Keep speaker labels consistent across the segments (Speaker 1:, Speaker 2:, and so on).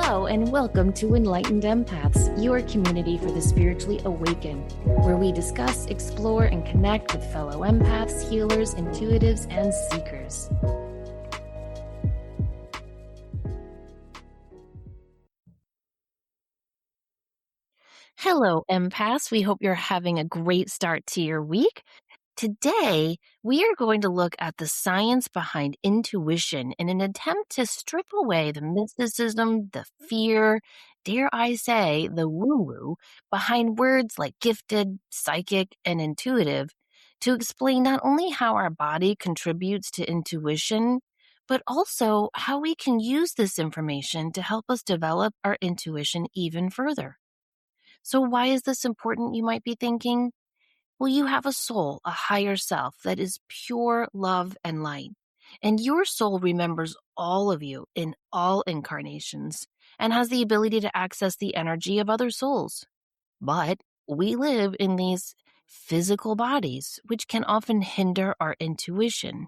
Speaker 1: Hello and welcome to Enlightened Empaths, your community for the spiritually awakened, where we discuss, explore, and connect with fellow empaths, healers, intuitives, and seekers. Hello, empaths. We hope you're having a great start to your week. Today, we are going to look at the science behind intuition in an attempt to strip away the mysticism, the fear, dare I say, the woo-woo behind words like gifted, psychic, and intuitive to explain not only how our body contributes to intuition, but also how we can use this information to help us develop our intuition even further. So why is this important, you might be thinking? Well, you have a soul, a higher self that is pure love and light. And your soul remembers all of you in all incarnations and has the ability to access the energy of other souls. But we live in these physical bodies, which can often hinder our intuition.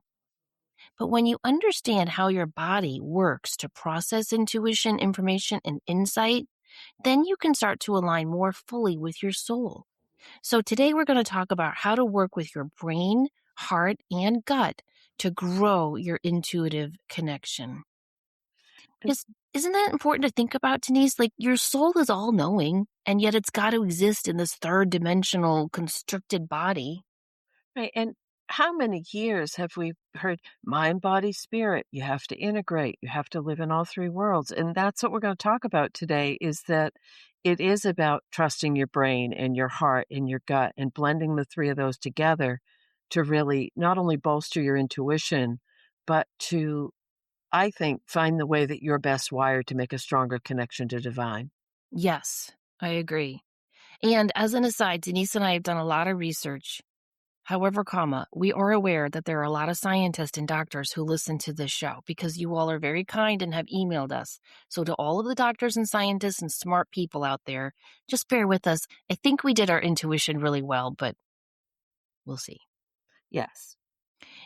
Speaker 1: But when you understand how your body works to process intuition, information, and insight, then you can start to align more fully with your soul. So today we're going to talk about how to work with your brain, heart, and gut to grow your intuitive connection. Isn't that important to think about, Denise? Like your soul is all knowing, and yet it's got to exist in this third dimensional constricted body.
Speaker 2: Right, and how many years have we heard mind, body, spirit? You have to integrate. You have to live in all three worlds. And that's what we're going to talk about today is that it is about trusting your brain and your heart and your gut and blending the three of those together to really not only bolster your intuition, but to, I think, find the way that you're best wired to make a stronger connection to divine.
Speaker 1: Yes, I agree. And as an aside, Denise and I have done a lot of research. However, we are aware that there are a lot of scientists and doctors who listen to this show because you all are very kind and have emailed us. So to all of the doctors and scientists and smart people out there, just bear with us. I think we did our intuition really well, but we'll see.
Speaker 2: Yes.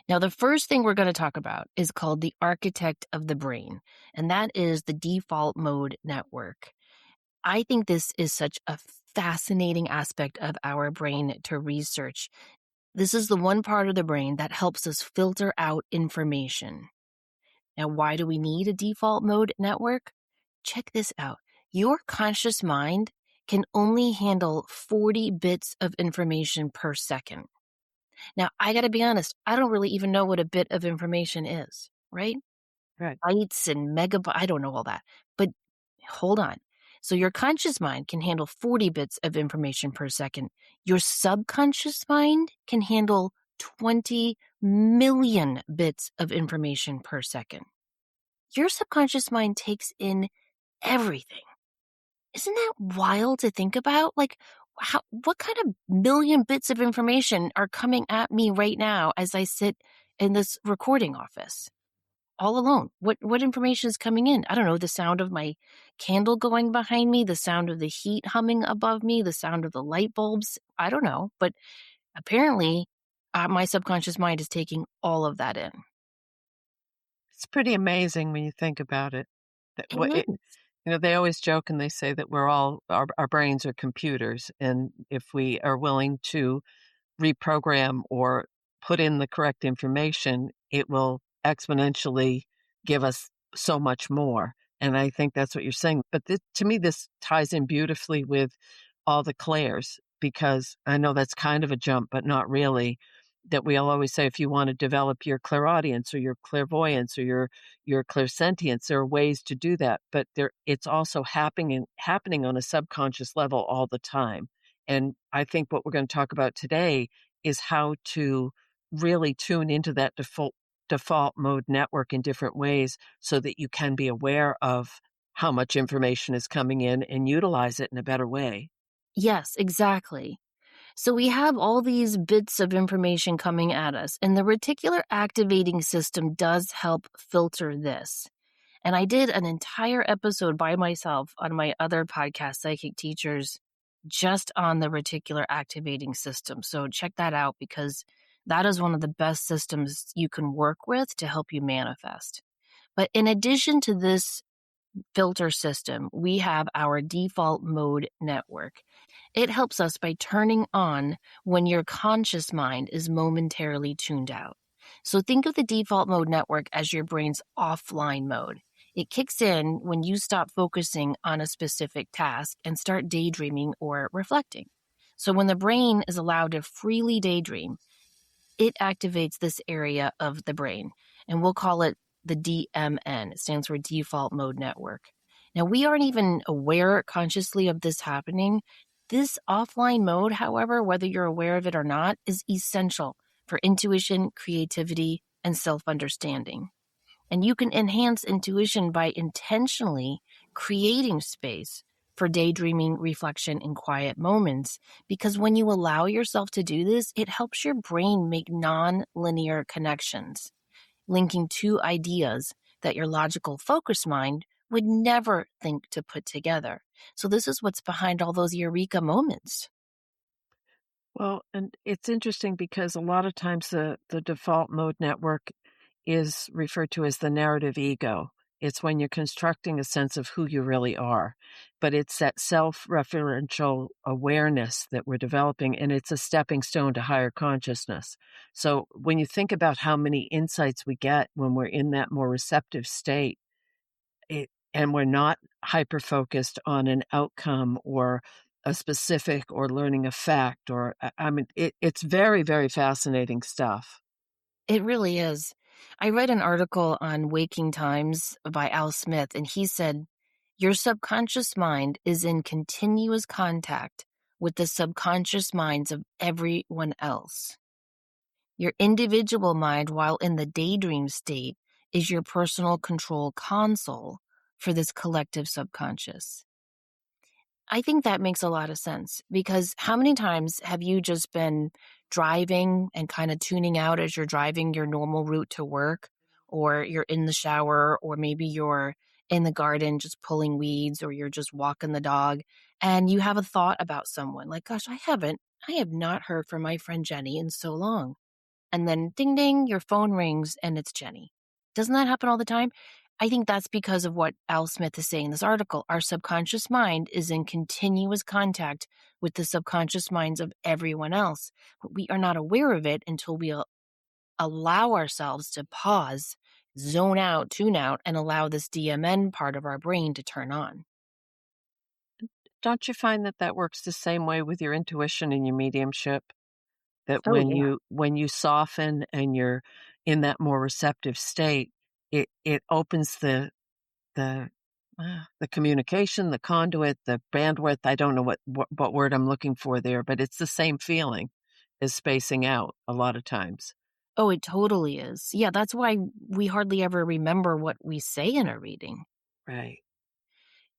Speaker 1: Now, the first thing we're going to talk about is called the architect of the brain, and that is the default mode network. I think this is such a fascinating aspect of our brain to research. This is the one part of the brain that helps us filter out information. Now, why do we need a default mode network? Check this out. Your conscious mind can only handle 40 bits of information per second. Now, I got to be honest, I don't really even know what a bit of information is, right?
Speaker 2: Right.
Speaker 1: Bytes and megabytes, I don't know all that. But hold on. So your conscious mind can handle 40 bits of information per second. Your subconscious mind can handle 20 million bits of information per second. Your subconscious mind takes in everything. Isn't that wild to think about? Like, what kind of million bits of information are coming at me right now as I sit in this recording office? All alone. What information is coming in? I don't know, the sound of my candle going behind me, the sound of the heat humming above me, the sound of the light bulbs. I don't know, but apparently my subconscious mind is taking all of that in.
Speaker 2: It's pretty amazing when you think about it.
Speaker 1: It is.
Speaker 2: They always joke and they say that our brains are computers, and if we are willing to reprogram or put in the correct information, it will exponentially give us so much more. And I think that's what you're saying. But to me, this ties in beautifully with all the clairs, because I know that's kind of a jump, but not really. That we'll always say if you want to develop your clairaudience or your clairvoyance or your clairsentience, there are ways to do that. But it's also happening on a subconscious level all the time. And I think what we're going to talk about today is how to really tune into that default mode network in different ways so that you can be aware of how much information is coming in and utilize it in a better way.
Speaker 1: Yes, exactly. So we have all these bits of information coming at us, and the reticular activating system does help filter this. And I did an entire episode by myself on my other podcast, Psychic Teachers, just on the reticular activating system. So check that out because that is one of the best systems you can work with to help you manifest. But in addition to this filter system, we have our default mode network. It helps us by turning on when your conscious mind is momentarily tuned out. So think of the default mode network as your brain's offline mode. It kicks in when you stop focusing on a specific task and start daydreaming or reflecting. So when the brain is allowed to freely daydream, it activates this area of the brain, and we'll call it the DMN. It stands for default mode network. Now, we aren't even aware consciously of this happening. This offline mode, however, whether you're aware of it or not, is essential for intuition, creativity, and self understanding. And you can enhance intuition by intentionally creating space for daydreaming, reflection, and quiet moments. Because when you allow yourself to do this, it helps your brain make non-linear connections, linking two ideas that your logical focus mind would never think to put together. So this is what's behind all those eureka moments.
Speaker 2: Well, and it's interesting because a lot of times the default mode network is referred to as the narrative ego. It's when you're constructing a sense of who you really are, but it's that self-referential awareness that we're developing, and it's a stepping stone to higher consciousness. So when you think about how many insights we get when we're in that more receptive state, and we're not hyper-focused on an outcome or a specific or learning a fact or I mean, it's very, very fascinating stuff.
Speaker 1: It really is. I read an article on Waking Times by Al Smith, and he said, your subconscious mind is in continuous contact with the subconscious minds of everyone else. Your individual mind, while in the daydream state, is your personal control console for this collective subconscious. I think that makes a lot of sense because how many times have you just been driving and kind of tuning out as you're driving your normal route to work, or you're in the shower, or maybe you're in the garden just pulling weeds, or you're just walking the dog, and you have a thought about someone like, gosh, I have not heard from my friend Jenny in so long. And then ding ding, your phone rings and it's Jenny. Doesn't that happen all the time? I think that's because of what Al Smith is saying in this article. Our subconscious mind is in continuous contact with the subconscious minds of everyone else, but we are not aware of it until we allow ourselves to pause, zone out, tune out, and allow this DMN part of our brain to turn on.
Speaker 2: Don't you find that that works the same way with your intuition and your mediumship? That
Speaker 1: Oh, yeah.
Speaker 2: when you soften and you're in that more receptive state, it opens the the communication, the conduit, the bandwidth. I don't know what word I'm looking for there, but it's the same feeling as spacing out a lot of times.
Speaker 1: Oh, it totally is. Yeah, that's why we hardly ever remember what we say in a reading.
Speaker 2: Right.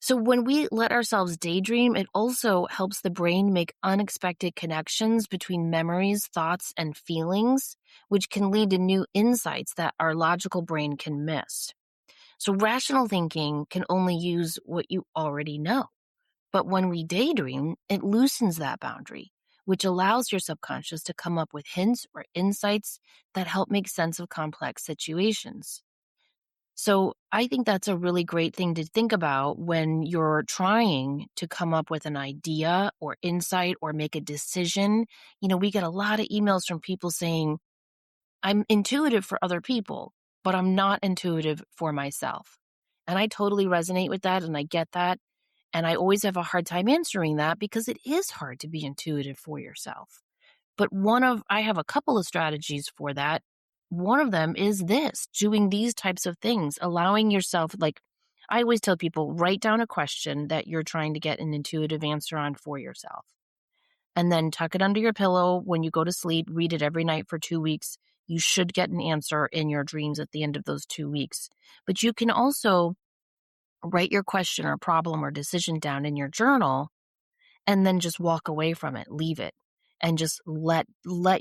Speaker 1: So when we let ourselves daydream, it also helps the brain make unexpected connections between memories, thoughts, and feelings, which can lead to new insights that our logical brain can miss. So rational thinking can only use what you already know. But when we daydream, it loosens that boundary, which allows your subconscious to come up with hints or insights that help make sense of complex situations. So I think that's a really great thing to think about when you're trying to come up with an idea or insight or make a decision. You know, we get a lot of emails from people saying, I'm intuitive for other people, but I'm not intuitive for myself. And I totally resonate with that and I get that. And I always have a hard time answering that because it is hard to be intuitive for yourself. But I have a couple of strategies for that. One of them is this, doing these types of things, allowing yourself, like I always tell people, write down a question that you're trying to get an intuitive answer on for yourself. And then tuck it under your pillow when you go to sleep, read it every night for 2 weeks. You should get an answer in your dreams at the end of those 2 weeks. But you can also write your question or problem or decision down in your journal and then just walk away from it, leave it, and just let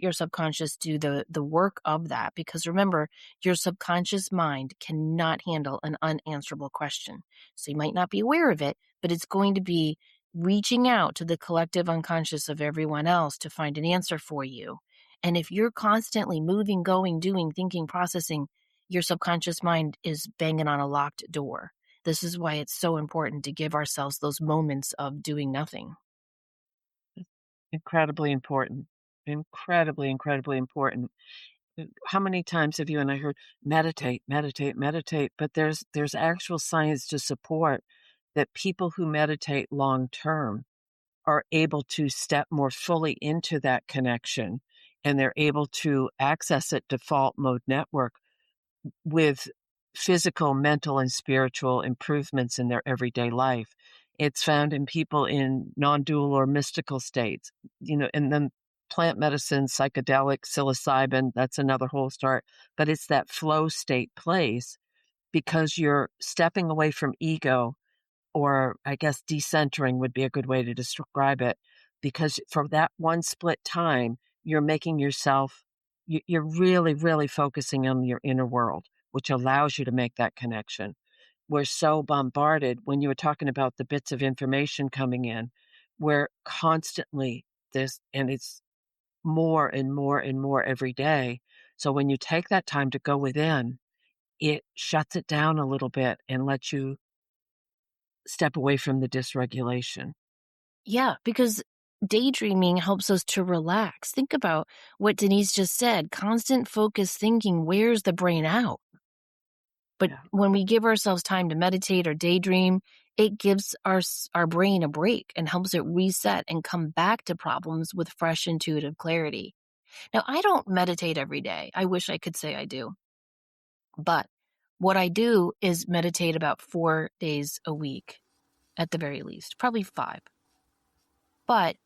Speaker 1: your subconscious do the work of that. Because remember, your subconscious mind cannot handle an unanswerable question. So you might not be aware of it, but it's going to be reaching out to the collective unconscious of everyone else to find an answer for you. And if you're constantly moving, going, doing, thinking, processing, your subconscious mind is banging on a locked door. This is why it's so important to give ourselves those moments of doing nothing.
Speaker 2: Incredibly important. Incredibly, incredibly important. How many times have you and I heard meditate, meditate, meditate? But there's actual science to support that people who meditate long term are able to step more fully into that connection, and they're able to access it default mode network with physical, mental, and spiritual improvements in their everyday life. It's found in people in non-dual or mystical states, and then plant medicine, psychedelics, psilocybin, that's another whole start. But it's that flow state place because you're stepping away from ego, or I guess decentering would be a good way to describe it, because for that one split time, you're making yourself, you're really, really focusing on your inner world, which allows you to make that connection. We're so bombarded when you were talking about the bits of information coming in, we're constantly this, and it's more and more and more every day. So when you take that time to go within, it shuts it down a little bit and lets you step away from the dysregulation.
Speaker 1: Yeah, because daydreaming helps us to relax. Think about what Denise just said. Constant focus thinking wears the brain out. But
Speaker 2: Yeah.
Speaker 1: when we give ourselves time to meditate or daydream, it gives our brain a break and helps it reset and come back to problems with fresh intuitive clarity. Now, I don't meditate every day. I wish I could say I do. But what I do is meditate about 4 days a week at the very least, probably 5. But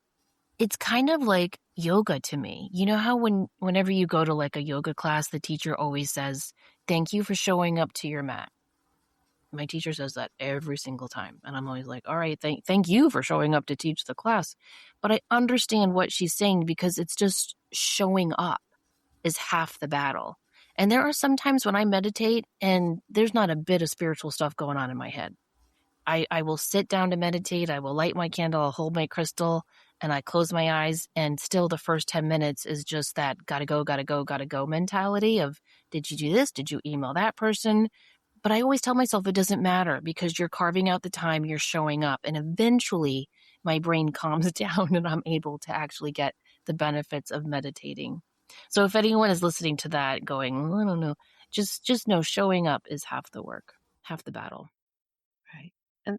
Speaker 1: it's kind of like yoga to me. You know how whenever you go to like a yoga class, the teacher always says, "Thank you for showing up to your mat." My teacher says that every single time. And I'm always like, all right, thank you for showing up to teach the class. But I understand what she's saying because it's just showing up is half the battle. And there are some times when I meditate and there's not a bit of spiritual stuff going on in my head. I will sit down to meditate. I will light my candle, I'll hold my crystal, and I close my eyes. And still, the first 10 minutes is just that gotta go mentality of, did you do this? Did you email that person? But I always tell myself it doesn't matter because you're carving out the time, you're showing up. And eventually, my brain calms down and I'm able to actually get the benefits of meditating. So if anyone is listening to that going, "Well, I don't know," just know showing up is half the work, half the battle.
Speaker 2: Right. And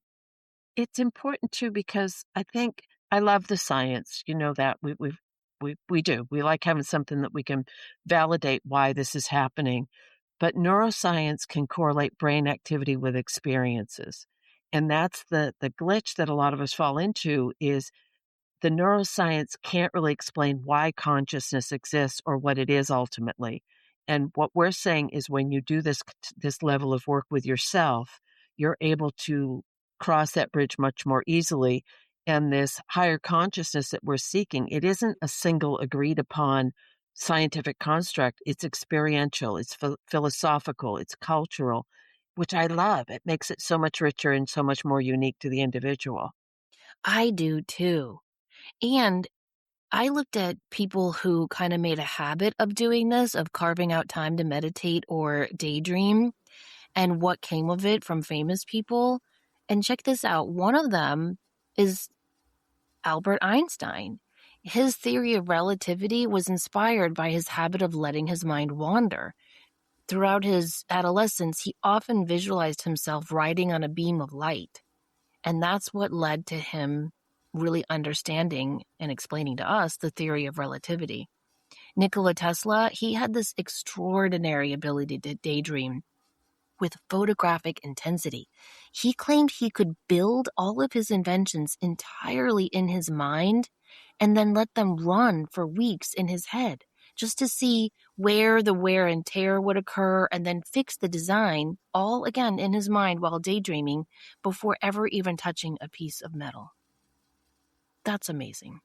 Speaker 2: it's important too because I think I love the science, that we do. We like having something that we can validate why this is happening. But neuroscience can correlate brain activity with experiences. And that's the glitch that a lot of us fall into is the neuroscience can't really explain why consciousness exists or what it is ultimately. And what we're saying is when you do this level of work with yourself, you're able to cross that bridge much more easily. And this higher consciousness that we're seeking, it isn't a single agreed upon scientific construct. It's experiential, it's philosophical, it's cultural, which I love. It makes it so much richer and so much more unique to the individual.
Speaker 1: I do too. And I looked at people who kind of made a habit of doing this, of carving out time to meditate or daydream, and what came of it from famous people. And check this out. One of them is Albert Einstein. His theory of relativity was inspired by his habit of letting his mind wander. Throughout his adolescence, he often visualized himself riding on a beam of light. And that's what led to him really understanding and explaining to us the theory of relativity. Nikola Tesla, he had this extraordinary ability to daydream with photographic intensity. He claimed he could build all of his inventions entirely in his mind and then let them run for weeks in his head just to see where the wear and tear would occur and then fix the design all again in his mind while daydreaming before ever even touching a piece of metal. That's amazing.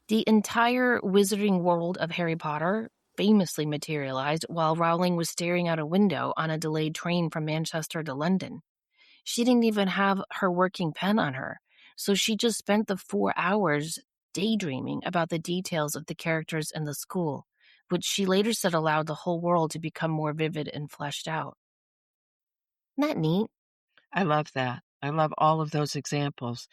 Speaker 1: The entire wizarding world of Harry Potter famously materialized while Rowling was staring out a window on a delayed train from Manchester to London. She didn't even have her working pen on her, so she just spent the 4 hours daydreaming about the details of the characters and the school, which she later said allowed the whole world to become more vivid and fleshed out. Isn't that neat?
Speaker 2: I love that. I love all of those examples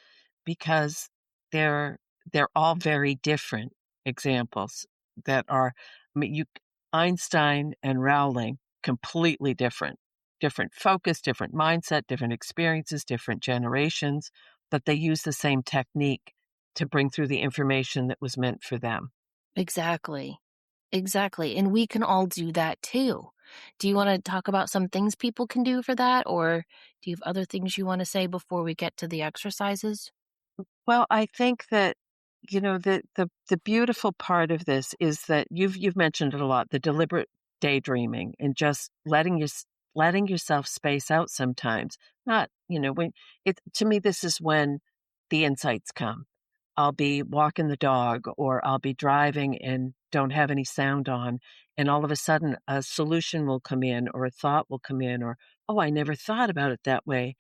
Speaker 2: because they're they're all very different examples that are I mean, you Einstein and Rowling, completely different. Different focus, different mindset, different experiences, different generations, but they use the same technique to bring through the information that was meant for them.
Speaker 1: Exactly. Exactly, and we can all do that too. Do you wanna talk about some things people can do for that, or do you have other things you wanna say before we get to the exercises?
Speaker 2: Well, I think that, the beautiful part of this is that you've mentioned it a lot, the deliberate daydreaming and just letting yourself space out sometimes. Not, when it to me, this is when the insights come. I'll be walking the dog or I'll be driving and don't have any sound on, and all of a sudden a solution will come in or a thought will come in or, "Oh, I never thought about it that way."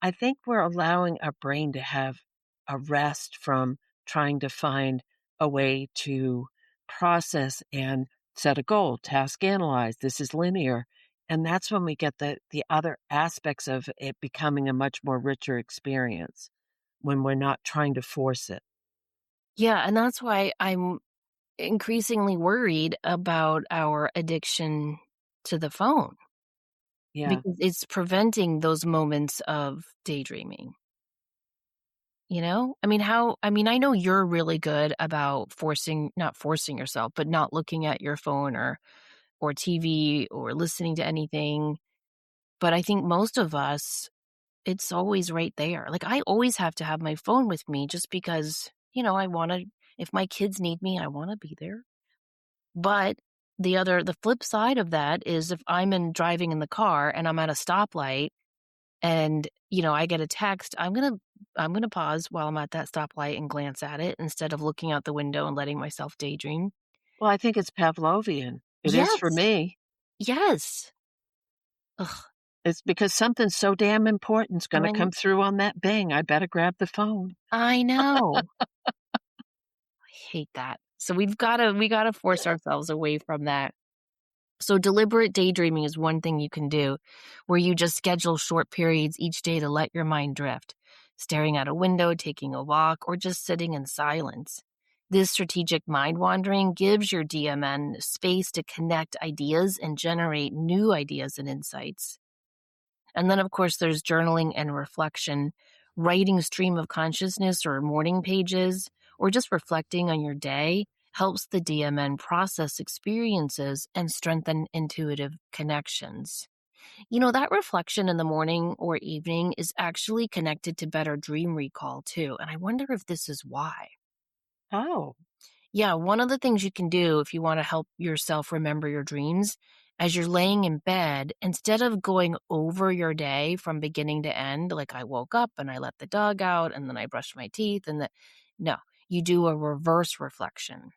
Speaker 2: I think we're allowing our brain to have a rest from trying to find a way to process and set a goal, task analyze. This is linear. And that's when we get the other aspects of it becoming a much more richer experience when we're not trying to force it.
Speaker 1: Yeah, and that's why I'm increasingly worried about our addiction to the phone,
Speaker 2: Yeah.
Speaker 1: because it's preventing those moments of daydreaming, you know? I mean, I know you're really good about not forcing yourself, but not looking at your phone or TV or listening to anything, but I think most of us, it's always right there. Like, I always have to have my phone with me just because, I wanna if my kids need me, I wanna be there. But the flip side of that is if driving in the car and I'm at a stoplight and, I get a text, I'm gonna pause while I'm at that stoplight and glance at it instead of looking out the window and letting myself daydream.
Speaker 2: Well, I think it's Pavlovian. It is for
Speaker 1: Yes.
Speaker 2: me.
Speaker 1: Yes. Ugh,
Speaker 2: It's because something so damn important's gonna
Speaker 1: I'm
Speaker 2: come through on that bing. I better grab the phone.
Speaker 1: I know. I hate that. So we gotta force ourselves away from that. So deliberate daydreaming is one thing you can do, where you just schedule short periods each day to let your mind drift, staring out a window, taking a walk, or just sitting in silence. This strategic mind wandering gives your DMN space to connect ideas and generate new ideas and insights. And then, of course, there's journaling and reflection, writing stream of consciousness or morning pages, or just reflecting on your day helps the DMN process experiences and strengthen intuitive connections. That reflection in the morning or evening is actually connected to better dream recall, too. And I wonder if this is why.
Speaker 2: Oh.
Speaker 1: Yeah, one of the things you can do if you want to help yourself remember your dreams, as you're laying in bed, instead of going over your day from beginning to end, like I woke up and I let the dog out and then I brushed my teeth no, you do a reverse reflection,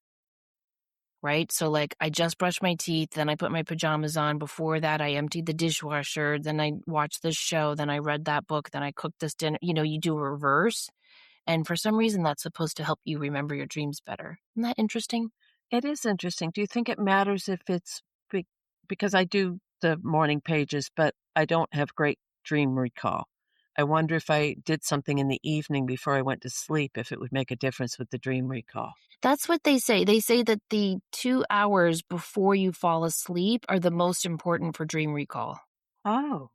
Speaker 1: right? So like I just brushed my teeth, then I put my pajamas on. Before that, I emptied the dishwasher, then I watched this show, then I read that book, then I cooked this dinner. You do a reverse. And for some reason, that's supposed to help you remember your dreams better. Isn't that interesting?
Speaker 2: It is interesting. Do you think it matters if it's be because I do the morning pages, but I don't have great dream recall. I wonder if I did something in the evening before I went to sleep, if it would make a difference with the dream recall.
Speaker 1: That's what they say. They say that the 2 hours before you fall asleep are the most important for dream recall.
Speaker 2: Oh,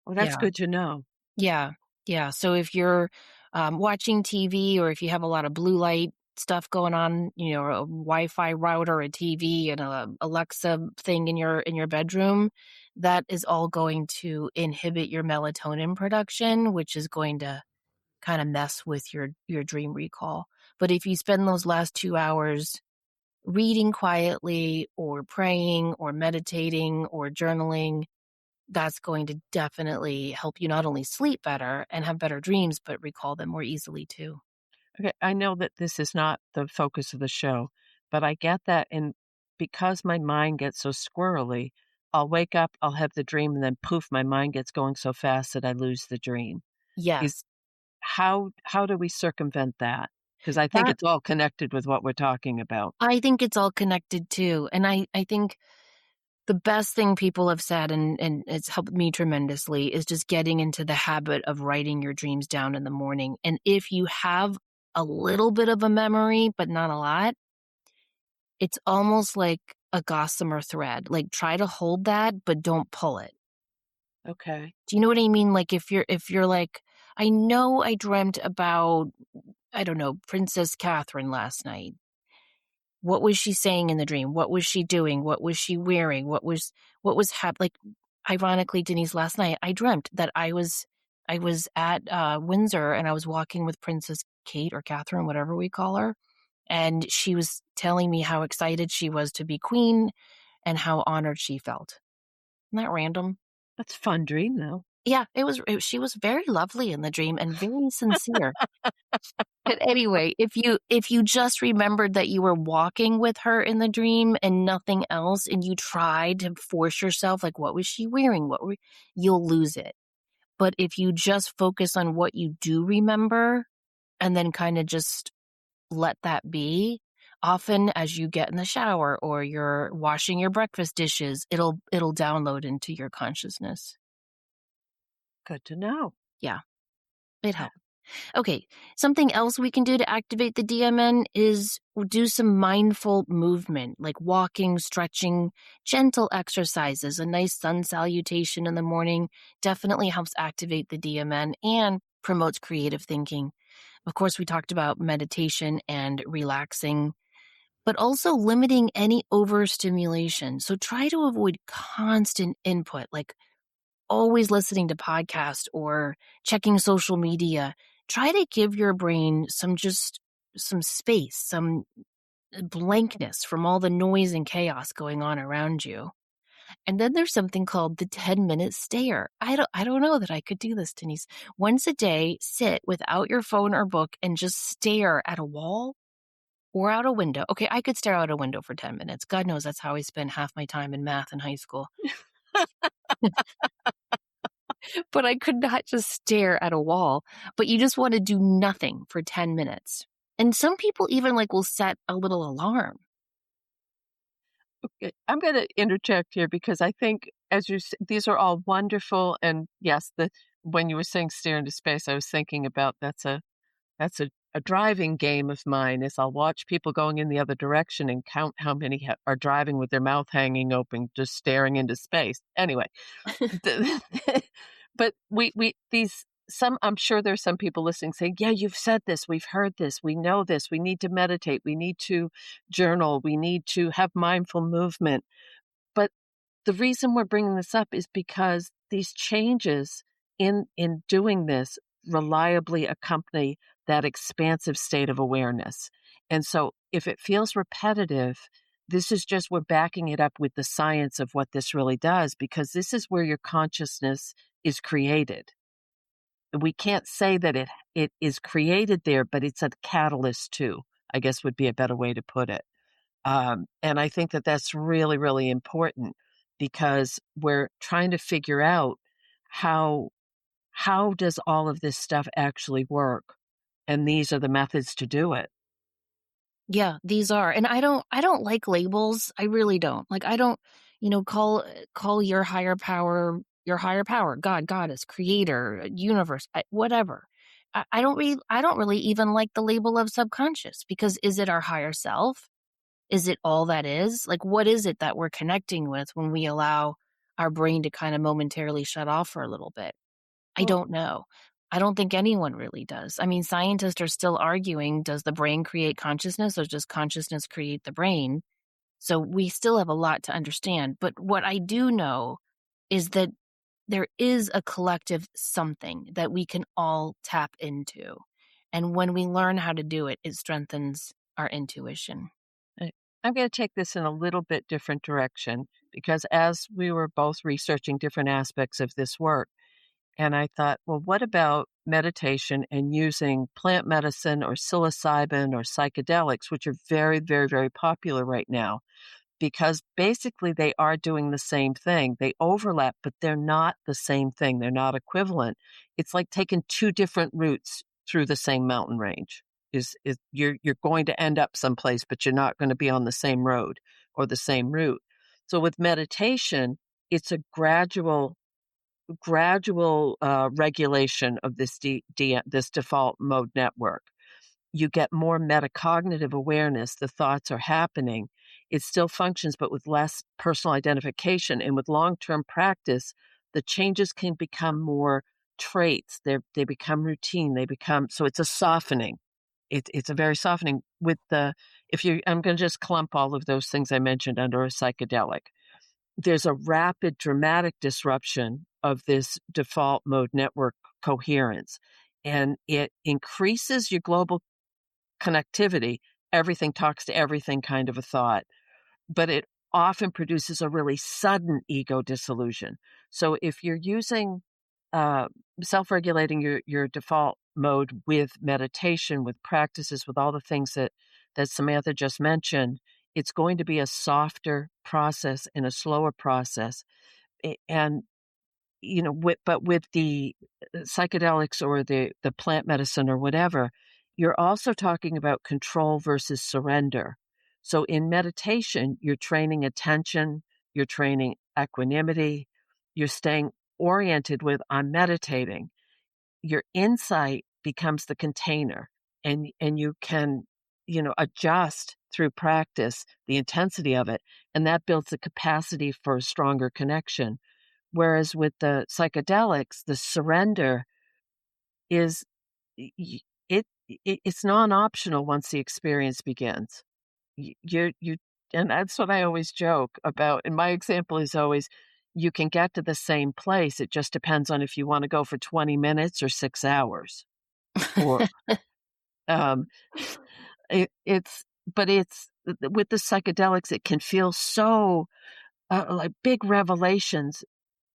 Speaker 2: well, that's
Speaker 1: Yeah.
Speaker 2: good to know.
Speaker 1: Yeah. Yeah. So if you're, watching TV or if you have a lot of blue light stuff going on, a Wi-Fi router, a TV, and a Alexa thing in your bedroom, that is all going to inhibit your melatonin production, which is going to kinda mess with your dream recall. But if you spend those last 2 hours reading quietly or praying or meditating or journaling, that's going to definitely help you not only sleep better and have better dreams, but recall them more easily too.
Speaker 2: Okay, I know that this is not the focus of the show, but I get that, and because my mind gets so squirrely, I'll wake up, I'll have the dream, and then poof, my mind gets going so fast that I lose the dream. Is
Speaker 1: Yes.
Speaker 2: how do we circumvent that? Because I think
Speaker 1: That
Speaker 2: it's all connected with what we're talking about.
Speaker 1: I think it's all connected too, and I think the best thing people have said, and it's helped me tremendously, is just getting into the habit of writing your dreams down in the morning. And if you have a little bit of a memory, but not a lot, it's almost like a gossamer thread. Like, try to hold that, but don't pull it.
Speaker 2: Okay.
Speaker 1: Do you know what I mean? Like, if you're like, I know I dreamt about, I don't know, Princess Catherine last night. What was she saying in the dream? What was she doing? What was she wearing? What was like, ironically, Denise, last night I dreamt that I was at Windsor, and I was walking with Princess Kate or Catherine, whatever we call her, and she was telling me how excited she was to be queen and how honored she felt. Isn't that random?
Speaker 2: That's a fun dream, though.
Speaker 1: Yeah, she was very lovely in the dream and very sincere. But anyway, if you just remembered that you were walking with her in the dream and nothing else, and you tried to force yourself, like, what was she wearing? You'll lose it. But if you just focus on what you do remember and then kind of just let that be, often as you get in the shower or you're washing your breakfast dishes, it'll download into your consciousness.
Speaker 2: Good to know.
Speaker 1: Yeah, it
Speaker 2: Yeah.
Speaker 1: helps. Okay, something else we can do to activate the DMN is do some mindful movement, like walking, stretching, gentle exercises. A nice sun salutation in the morning definitely helps activate the DMN and promotes creative thinking. Of course, we talked about meditation and relaxing, but also limiting any overstimulation. So try to avoid constant input, like always listening to podcasts or checking social media. Try to give your brain some space, some blankness from all the noise and chaos going on around you. And then there's something called the 10-minute stare. I don't know that I could do this, Denise. Once a day, sit without your phone or book and just stare at a wall or out a window. Okay, I could stare out a window for 10 minutes. God knows that's how I spent half my time in math in high school. But I could not just stare at a wall. But you just want to do nothing for 10 minutes. And some people even like will set a little alarm.
Speaker 2: Okay, I'm gonna interject here because I think as these are all wonderful, and yes, when you were saying stare into space, I was thinking about that's a driving game of mine is I'll watch people going in the other direction and count how many are driving with their mouth hanging open, just staring into space. Anyway, the but we these some I'm sure there's some people listening saying, "Yeah, you've said this, we've heard this, we know this, we need to meditate, we need to journal, we need to have mindful movement." But the reason we're bringing this up is because these changes in doing this reliably accompany that expansive state of awareness. And so if it feels repetitive, this is just we're backing it up with the science of what this really does because this is where your consciousness is created. We can't say that it is created there, but it's a catalyst too, I guess would be a better way to put it. And I think that that's really, really important because we're trying to figure out how how does all of this stuff actually work? And these are the methods to do it.
Speaker 1: Yeah, these are. And I don't like labels. I really don't. Like, I don't, call your higher power, God, goddess, creator, universe, whatever. I don't really even like the label of subconscious, because is it our higher self? Is it all that is? Like, what is it that we're connecting with when we allow our brain to kind of momentarily shut off for a little bit? I
Speaker 2: Well,
Speaker 1: don't know. I don't think anyone really does. I mean, scientists are still arguing, does the brain create consciousness, or does consciousness create the brain? So we still have a lot to understand. But what I do know is that there is a collective something that we can all tap into. And when we learn how to do it, it strengthens our intuition.
Speaker 2: I- I'm going to take this in a little bit different direction because as we were both researching different aspects of this work, and I thought, well, what about meditation and using plant medicine or psilocybin or psychedelics, which are very, very, very popular right now? Because basically they are doing the same thing. They overlap, but they're not the same thing. They're not equivalent. It's like taking two different routes through the same mountain range. Is you're going to end up someplace, but you're not going to be on the same road or the same route. So with meditation, it's a gradual regulation of this default mode network. You get more metacognitive awareness. The thoughts are happening. It still functions, but with less personal identification. And with long-term practice, the changes can become more traits. They become routine. They become so it's a softening. It's a very softening with the if you I'm going to just clump all of those things I mentioned under a psychedelic. There's a rapid dramatic disruption of this default mode network coherence, and it increases your global connectivity, everything talks to everything kind of a thought, but it often produces a really sudden ego dissolution. So if you're using uh, self-regulating your default mode with meditation, with practices, with all the things that Samantha just mentioned, it's going to be a softer process and a slower process. And but with the psychedelics or the plant medicine or whatever, you're also talking about control versus surrender. So in meditation, you're training attention, you're training equanimity, you're staying oriented with I'm meditating. Your insight becomes the container and you can, adjust through practice the intensity of it, and that builds the capacity for a stronger connection. Whereas with the psychedelics, the surrender is y y it's non-optional once the experience begins. You and that's what I always joke about, and my example is always, you can get to the same place, it just depends on if you wanna go for 20 minutes or 6 hours, or, um, it's but it's with the psychedelics, it can feel so, like big revelations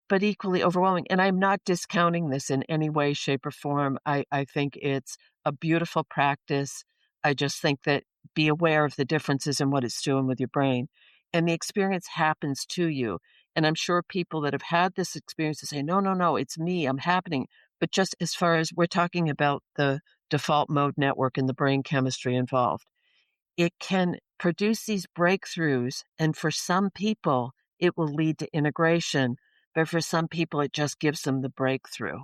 Speaker 2: but equally overwhelming, and I'm not discounting this in any way, shape, or form. I think it's a beautiful practice. I just think that be aware of the differences in what it's doing with your brain, and the experience happens to you, and I'm sure people that have had this experience to say, "No, no, no, it's me, I'm happening." But just as far as we're talking about the default mode network and the brain chemistry involved, it can produce these breakthroughs, and for some people, it will lead to integration, but for some people, it just gives them the breakthrough.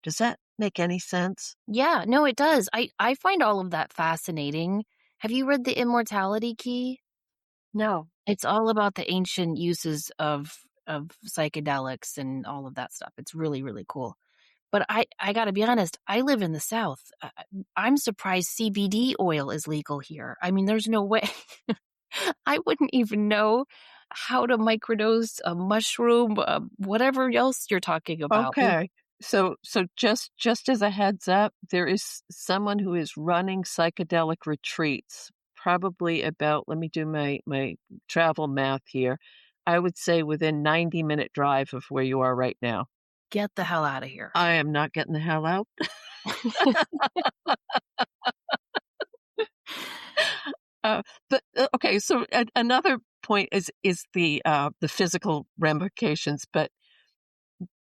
Speaker 2: Does that make any sense?
Speaker 1: Yeah, no, it does. I find all of that fascinating. Have you read The Immortality Key?
Speaker 2: No.
Speaker 1: It's all about the ancient uses of psychedelics and all of that stuff. It's really, really cool. But I gotta be honest, I live in the South. I'm surprised CBD oil is legal here. I mean, there's no way. I wouldn't even know how to microdose a mushroom, whatever else you're talking about.
Speaker 2: Okay. So just as a heads up, there is someone who is running psychedelic retreats, probably about let me do my travel math here. I would say within 90-minute drive of where you are right now.
Speaker 1: Get the hell out of here.
Speaker 2: I am not getting the hell out. Okay, so another point is the physical ramifications, but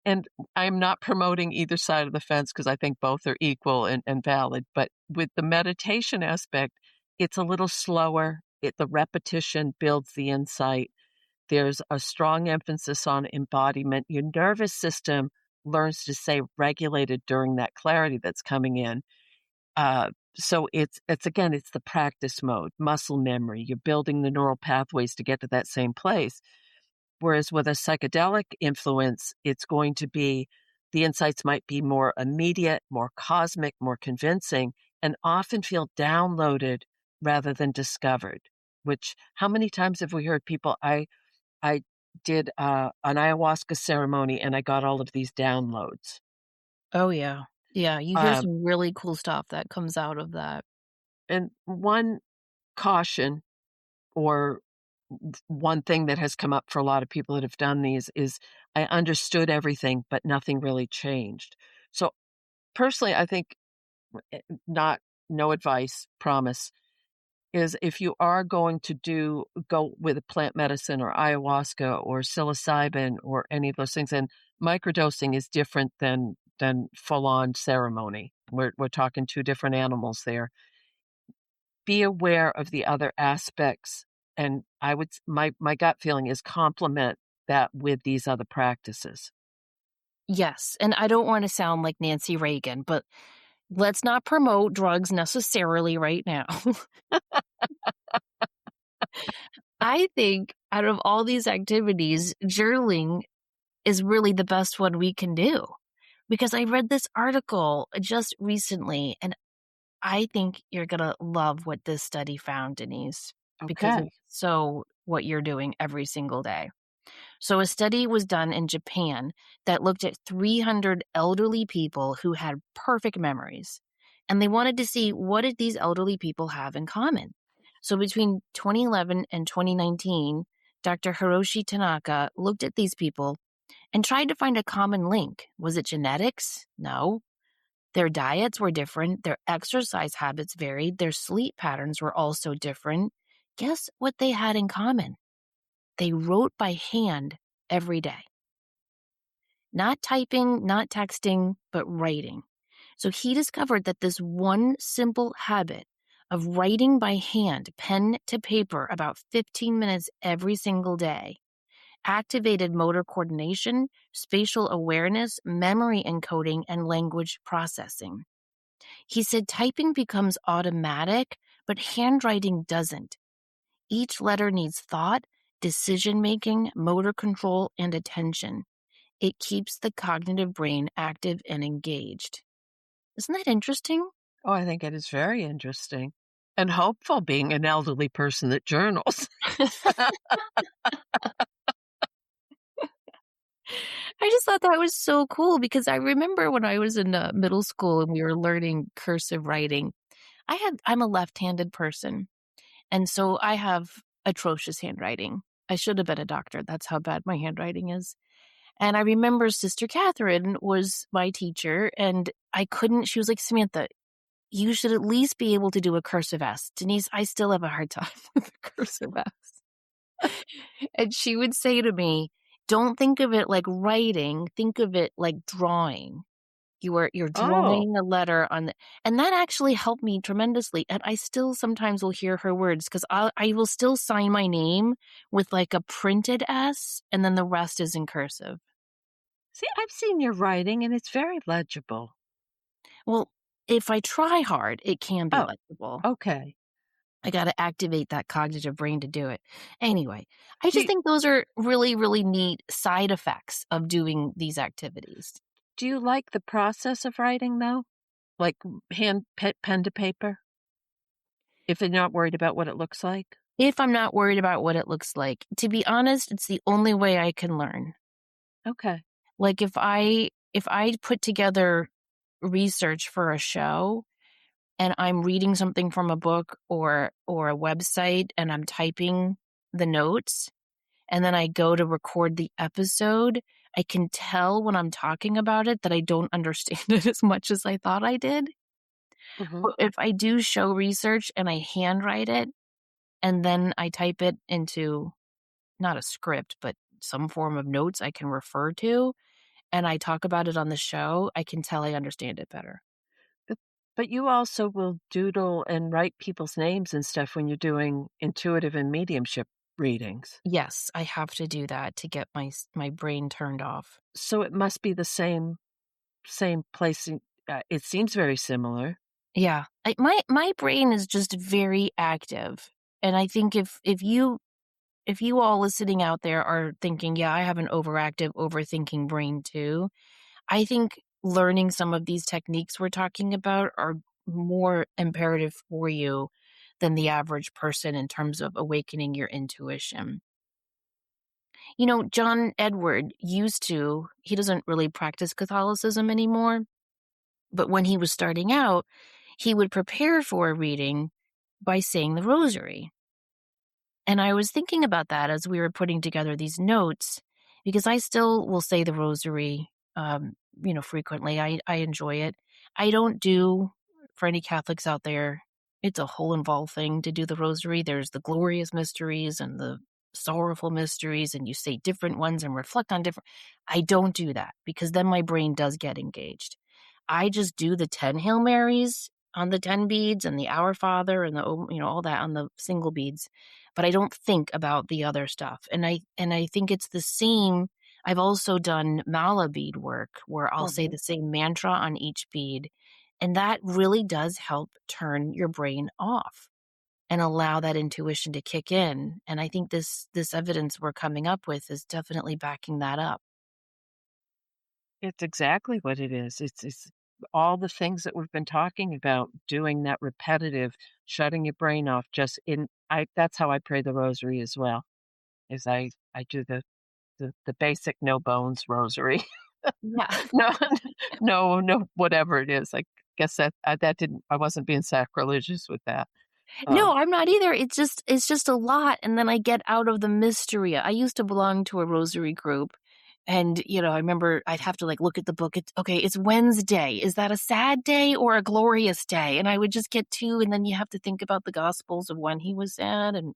Speaker 2: and I'm not promoting either side of the fence because I think both are equal and valid, but with the meditation aspect, it's a little slower, the repetition builds the insight. There's a strong emphasis on embodiment. Your nervous system learns to stay regulated during that clarity that's coming in. So it's again, it's the practice mode, muscle memory. You're building the neural pathways to get to that same place. Whereas with a psychedelic influence, it's going to be the insights might be more immediate, more cosmic, more convincing, and often feel downloaded rather than discovered. Which how many times have we heard people? I did an ayahuasca ceremony and I got all of these downloads.
Speaker 1: Oh, yeah. Yeah, you hear
Speaker 2: Um,
Speaker 1: some really cool stuff that comes out of that.
Speaker 2: and one caution or one thing that has come up for a lot of people that have done these is I understood everything, but nothing really changed. So personally, I think not no advice, promise, is if you are going to go with a plant medicine or ayahuasca or psilocybin or any of those things, and microdosing is different than full on ceremony. We're talking two different animals there. Be aware of the other aspects And I would my gut feeling is complement that with these other practices.
Speaker 1: Yes, and I don't wanna sound like Nancy Reagan, but let's not promote drugs necessarily right now. I think out of all these activities, journaling is really the best one we can do, because I read this article just recently, and I think you're gonna love what this study found, Denise, because
Speaker 2: Okay.
Speaker 1: it's so what you're doing every single day. So, a study was done in Japan that looked at 300 elderly people who had perfect memories. And they wanted to see what did these elderly people have in common. So, between 2011 and 2019, Dr. Hiroshi Tanaka looked at these people and tried to find a common link. Was it genetics? No. Their diets were different, their exercise habits varied, their sleep patterns were also different. Guess what they had in common? They wrote by hand every day. Not typing, not texting, but writing. So he discovered that this one simple habit of writing by hand, pen to paper, about 15 minutes every single day, activated motor coordination, spatial awareness, memory encoding, and language processing. He said typing becomes automatic, but handwriting doesn't. Each letter needs thought, decision making, motor control, and attention. It keeps the cognitive brain active and engaged. Isn't that interesting?
Speaker 2: Oh, I think it is very interesting and hopeful being an elderly person that journals.
Speaker 1: I just thought that was so cool because I remember when I was in middle school and we were learning cursive writing. I'm a left-handed person, and so I have atrocious handwriting. I should have been a doctor. That's how bad my handwriting is. And I remember Sister Catherine was my teacher, and I couldn't. She was like, Samantha, you should at least be able to do a cursive S. Denise, I still have a hard time with a cursive S. And she would say to me, don't think of it like writing, think of it like drawing. You're
Speaker 2: Oh,
Speaker 1: drawing a letter on the and that actually helped me tremendously, and I still sometimes will hear her words 'cause I will still sign my name with, like, a printed S, and then the rest is in cursive.
Speaker 2: see, I've seen your writing and it's very legible.
Speaker 1: Well, if I try hard, it can be
Speaker 2: Oh,
Speaker 1: legible.
Speaker 2: okay.
Speaker 1: I gotta activate that cognitive brain to do it. Anyway, I
Speaker 2: Do
Speaker 1: just
Speaker 2: you,
Speaker 1: think those are really, really neat side effects of doing these activities.
Speaker 2: do you like the process of writing though? Like pen to paper? If you're not worried about what it looks like?
Speaker 1: If I'm not worried about what it looks like, to be honest, it's the only way I can learn.
Speaker 2: Okay.
Speaker 1: Like, if I put together research for a show and I'm reading something from a book or a website and I'm typing the notes, and then I go to record the episode, I can tell when I'm talking about it that I don't understand it as much as I thought I did.
Speaker 2: Mhm.
Speaker 1: But if I do show research and I handwrite it, and then I type it into not a script, but some form of notes I can refer to, and I talk about it on the show, I can tell I understand it better.
Speaker 2: But but you also will doodle and write people's names and stuff when you're doing intuitive and mediumship readings.
Speaker 1: Yes, I have to do that to get my brain turned off.
Speaker 2: So it must be the same place. It seems very similar.
Speaker 1: Yeah. My brain is just very active, and I think if you all listening out there are thinking, "Yeah, I have an overactive, overthinking brain too," I think learning some of these techniques we're talking about are more imperative for you than the average person in terms of awakening your intuition. You know, John Edward he doesn't really practice Catholicism anymore, but when he was starting out, he would prepare for a reading by saying the rosary. And I was thinking about that as we were putting together these notes because I still will say the rosary, frequently. I enjoy it. I don't do, for any Catholics out there, it's a whole involved thing to do the rosary. There's the glorious mysteries and the sorrowful mysteries, and you say different ones and reflect on different. I don't do that because then my brain does get engaged. I just do the 10 Hail Marys on the 10 beads and the Our Father and all that on the single beads, but I don't think about the other stuff. And I think it's the same. I've also done mala bead work where I'll say
Speaker 2: Mhm.
Speaker 1: the same mantra on each bead, and that really does help turn your brain off and allow that intuition to kick in. And I think this evidence we're coming up with is definitely backing that up.
Speaker 2: It's exactly what it is. It's all the things that we've been talking about, doing that repetitive, shutting your brain off just in I that's how I pray the rosary as well, is I do the basic no bones rosary.
Speaker 1: Yeah.
Speaker 2: No, no, whatever it is. I guess that didn't I wasn't being sacrilegious with that.
Speaker 1: No,
Speaker 2: Um,
Speaker 1: I'm not either. It's just a lot, and then I get out of the mystery. I used to belong to a rosary group, and, I remember I'd have to, like, look at the book. It's okay, it's Wednesday. Is that a sad day or a glorious day? And I would just get 2, and then you have to think about the gospels of when he was sad, and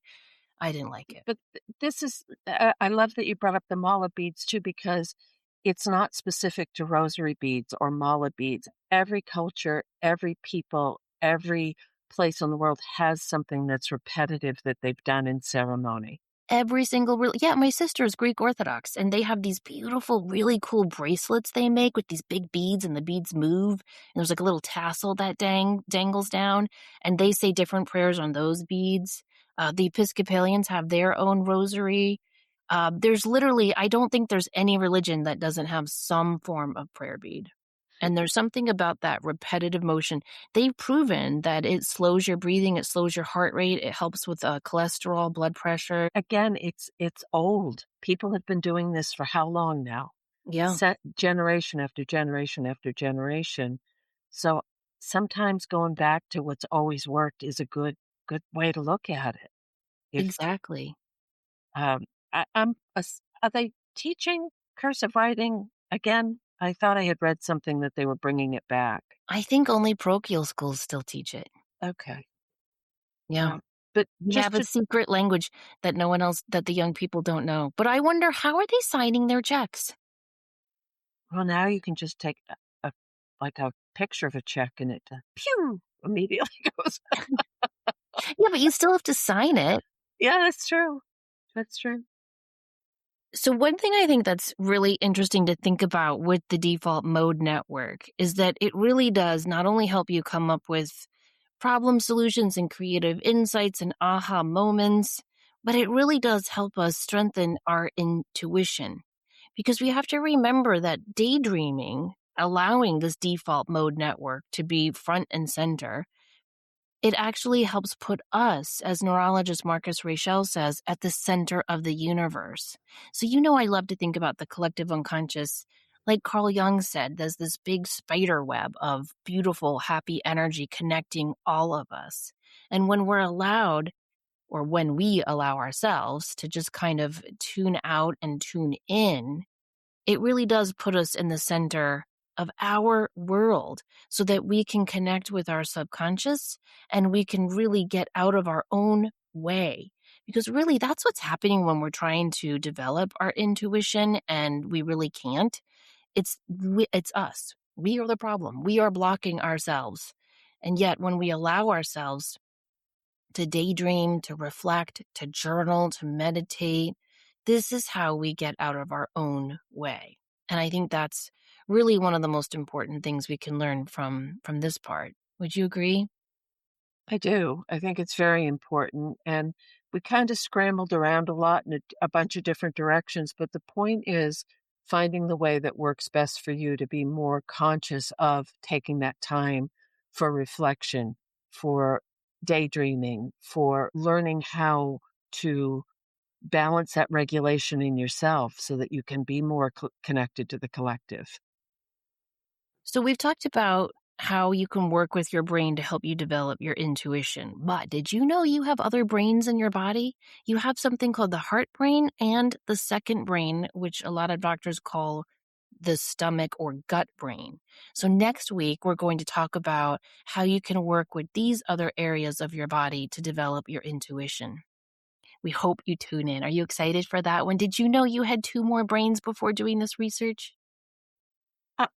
Speaker 1: I didn't like it.
Speaker 2: but this is I love that you brought up the mala beads too because it's not specific to rosary beads or mala beads. Every culture, every people, every place in the world has something that's repetitive that they've done in ceremony.
Speaker 1: Every single real yeah, my sister is Greek Orthodox, and they have these beautiful, really cool bracelets they make with these big beads, and the beads move, and there's, like, a little tassel that dangles down, and they say different prayers on those beads. The Episcopalians have their own rosary. There's literally I don't think there's any religion that doesn't have some form of prayer bead, and there's something about that repetitive motion. They've proven that it slows your breathing, it slows your heart rate, it helps with, cholesterol, blood pressure.
Speaker 2: Again, it's old. People have been doing this for how long now?
Speaker 1: Yeah,
Speaker 2: Set generation after generation after generation. So sometimes going back to what's always worked is a good way to look at it. If
Speaker 1: exactly.
Speaker 2: um, are they teaching cursive writing again? I thought I had read something that they were bringing it back.
Speaker 1: I think only parochial schools still teach it.
Speaker 2: Okay,
Speaker 1: Yeah.
Speaker 2: but
Speaker 1: We
Speaker 2: just
Speaker 1: have a
Speaker 2: to
Speaker 1: secret language that the young people don't know. But I wonder, how are they signing their checks?
Speaker 2: well, now you can just take a like a picture of a check and it pew immediately goes.
Speaker 1: Yeah, but you still have to sign it.
Speaker 2: Yeah, that's true. That's true.
Speaker 1: So one thing I think that's really interesting to think about with the default mode network is that it really does not only help you come up with problem solutions and creative insights and aha moments, but it really does help us strengthen our intuition. Because we have to remember that daydreaming, allowing this default mode network to be front and center, it actually helps put us, as neurologist Marcus Rachel says, at the center of the universe. So, I love to think about the collective unconscious. Like Carl Jung said, there's this big spider web of beautiful, happy energy connecting all of us. And when we allow ourselves to just kind of tune out and tune in, it really does put us in the center of our world so that we can connect with our subconscious and we can really get out of our own way. Because really, that's what's happening when we're trying to develop our intuition and we really can't. It's us. We are the problem. We are blocking ourselves. And yet, when we allow ourselves to daydream, to reflect, to journal, to meditate. This is how we get out of our own way. And I think that's really one of the most important things we can learn from this part. Would you agree?
Speaker 2: I do. I think it's very important, and we kinda scrambled around a lot in a bunch of different directions, but the point is finding the way that works best for you to be more conscious of taking that time for reflection, for daydreaming, for learning how to balance that regulation in yourself so that you can be more connected to the collective.
Speaker 1: So we've talked about how you can work with your brain to help you develop your intuition. But did you know you have other brains in your body? You have something called the heart brain and the second brain, which a lot of doctors call the stomach or gut brain. So next week, we're going to talk about how you can work with these other areas of your body to develop your intuition. We hope you tune in. Are you excited for that one? Did you know you had 2 more brains before doing this research?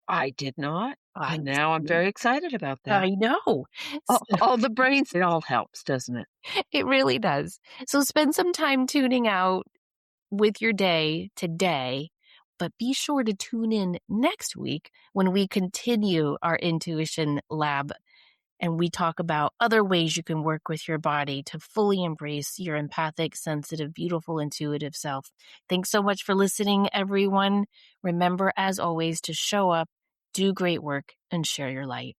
Speaker 2: I did not,
Speaker 1: I
Speaker 2: and now I'm
Speaker 1: see.
Speaker 2: very excited about that.
Speaker 1: I know.
Speaker 2: All the brains, it all helps, doesn't it?
Speaker 1: It really does. So spend some time tuning out with your day today, but be sure to tune in next week when we continue our intuition lab and we talk about other ways you can work with your body to fully embrace your empathic, sensitive, beautiful, intuitive self. Thanks so much for listening, everyone. Remember, as always, to show up, do great work, and share your light.